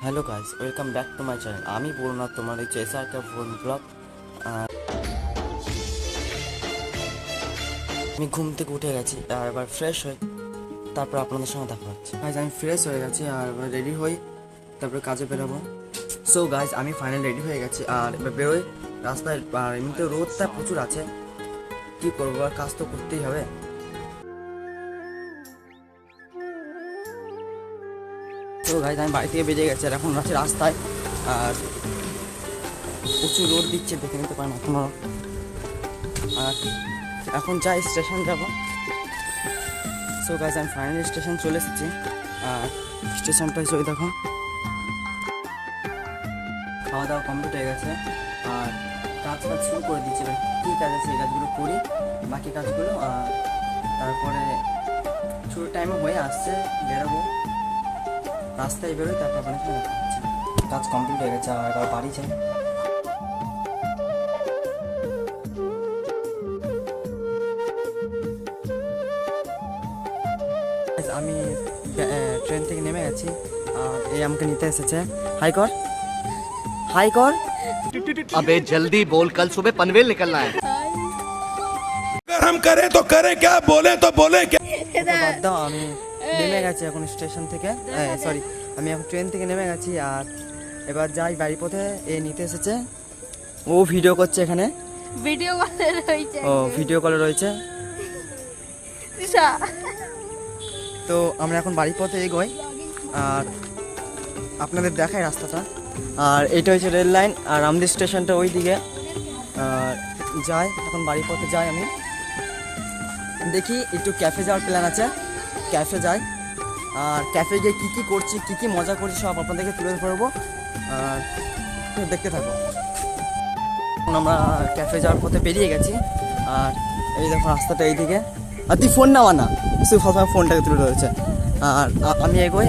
Hello guys, welcome back to my channel. আমি বলুন তোমার এই এসআরকে ফোন ব্লগ। আমি ঘুম থেকে উঠে গেছি আর এবার ফ্রেশ হই, তারপর আপনাদের সঙ্গে দেখা হচ্ছে। গাইজ আমি ফ্রেশ হয়ে গেছি আর এবার রেডি হই, তারপরে কাজে বেরোবো। সো গাইজ আমি ফাইনাল রেডি হয়ে গেছি আর এবার বেরোই রাস্তায়। আর এমনিতে রোদটা প্রচুর আছে, কি করবো, আর কাজ তো করতেই হবে। তো গাইজ আমি বাড়ি থেকে বেরিয়ে গেছি আর এখন আছি রাস্তায়। আর প্রচুর রোদ দিচ্ছে, দেখে নিতে পারেন এখনো। আর এখন যাই, স্টেশন যাব। সো গাইজ আমি ফাইনালি স্টেশন চলে এসেছি আর স্টেশনটাই চলে দেখুন। খাওয়া দাওয়া কমপ্লিট হয়ে গেছে আর কাজ শুরু করে দিচ্ছে। কী কাজ আছে এই কাজগুলো করি, বাকি কাজগুলো তারপরে শুরু টাইমে হয়ে আসছে, বেরোবো, রাস্তায় বেরোই, তারপর আপনার সঙ্গে দেখা হচ্ছে। কাজ কমপ্লিট হয়ে গেছে আর এবার বাড়ি যাই। আমি ট্রেন থেকে নেমে গেছি আর এই আমাকে নিতে এসেছে। হাই কর, হাই কর। अबे जल्दी बोल, कल सुबह पनवेल निकलना है। अगर हम करें तो करें क्या, बोले तो बोले क्या। বাদ দাও, আমি নেমে গেছি এখন স্টেশন থেকে, সরি আমি এখন ট্রেন থেকে নেমে গেছি আর এবার যাই বাড়ি পথে। এ নিতে এসেছে, ও ভিডিও করছে এখানে, ভিডিও কলে রয়েছে। ও ভিডিও কলে রয়েছে। তো আমরা এখন বাড়ির পথে এগোই আর আপনাদের দেখাই রাস্তাটা। আর এটা হচ্ছে রেল লাইন আর আমাদের স্টেশনটা ওই দিকে। আর যাই এখন বাড়ির পথে যাই, আমি দেখি একটু ক্যাফে যাওয়ার প্ল্যান আছে, ক্যাফে যাই। আর ক্যাফে গিয়ে কী কী করছি, কী কী মজা করছি সব আপনাদেরকে তুলে ধরবো আর দেখতে থাকবো। এখন আমরা ক্যাফে যাওয়ার পথে বেরিয়ে গেছি আর এই দেখো রাস্তাটা এইদিকে। আর তুই ফোন নেওয়া না, শুধু সবসময় ফোনটাকে তুলে ধরেছে। আর আমি এগোই।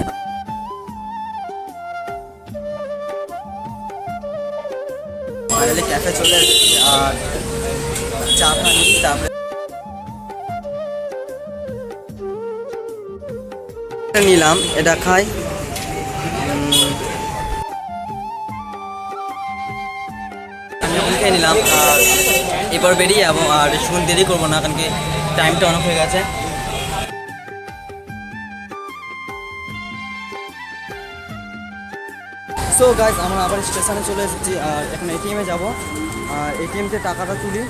ফাইনালি ক্যাফে চলে এসেছি আর চা খাই, তারপরে নিলাম, এটা খাই। আমি এখন খেয়ে নিলাম আর এরপর বেরিয়ে যাবো আর শুন দেরি করবো না, কারণ কি টাইমটা অনেক হয়ে গেছে। সো গাইজ আমরা আবার স্টেশনে চলে এসেছি আর এখন এটিএমে যাব আর এটিএমতে টাকাটা তুলি।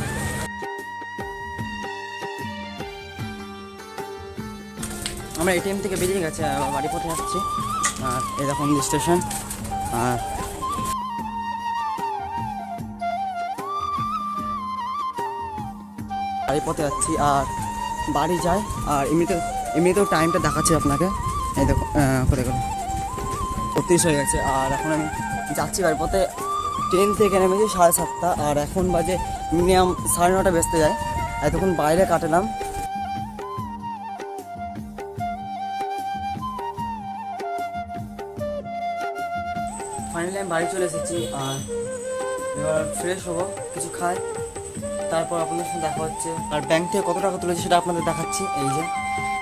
আমরা এটিএম থেকে বেরিয়ে গেছে আর বাড়ি পথে আসছি। আর এই দেখুন স্টেশন আর বাড়ি পথে যাচ্ছি আর বাড়ি যাই। আর এমনিতেও টাইমটা দেখাচ্ছি আপনাকে, এই দেখো দেখুন ৩৫ হয়ে গেছে আর এখন আমি যাচ্ছি বাড়ি পথে। ট্রেন থেকে নেমেছি 7:30 আর এখন বাজে মিনিমাম 9:30 বেজতে যায়। এতক্ষণ বাইরে কাটালাম। ফাইনালি আমি বাড়ি চলে এসেছি আর এবার ফ্রেশ হবো, কিছু খাই, তারপর আপনাদের সাথে দেখা হচ্ছে। আর ব্যাংক থেকে কত টাকা তুলেছি সেটা আপনাদের দেখাচ্ছি। এই যে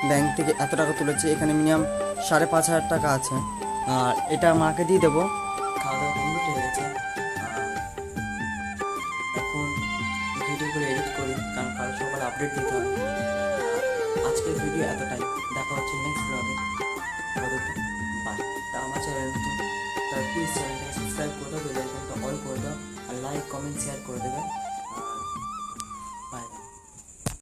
ব্যাংক থেকে এত টাকা তুলেছি, এখানে মিনিমাম 5,500 টাকা আছে আর এটা মাকে দিয়ে দেবো। খাওয়া দাওয়া কমপ্লিট হয়ে গেছে আর এখন ভিডিওগুলো এডিট করি, কারণ কাল সকালে আপডেট দিতে হবে। আজকের ভিডিও এতটাই, দেখা হচ্ছে নেক্সট ব্লগে। বাই। তা আমার চ্যানেল নতুন, তার প্লিজ চ্যানেলটাকে সাবস্ক্রাইব করে দাও, বেল আইকনটা অল করে দাও আর লাইক কমেন্ট শেয়ার করে দেবে।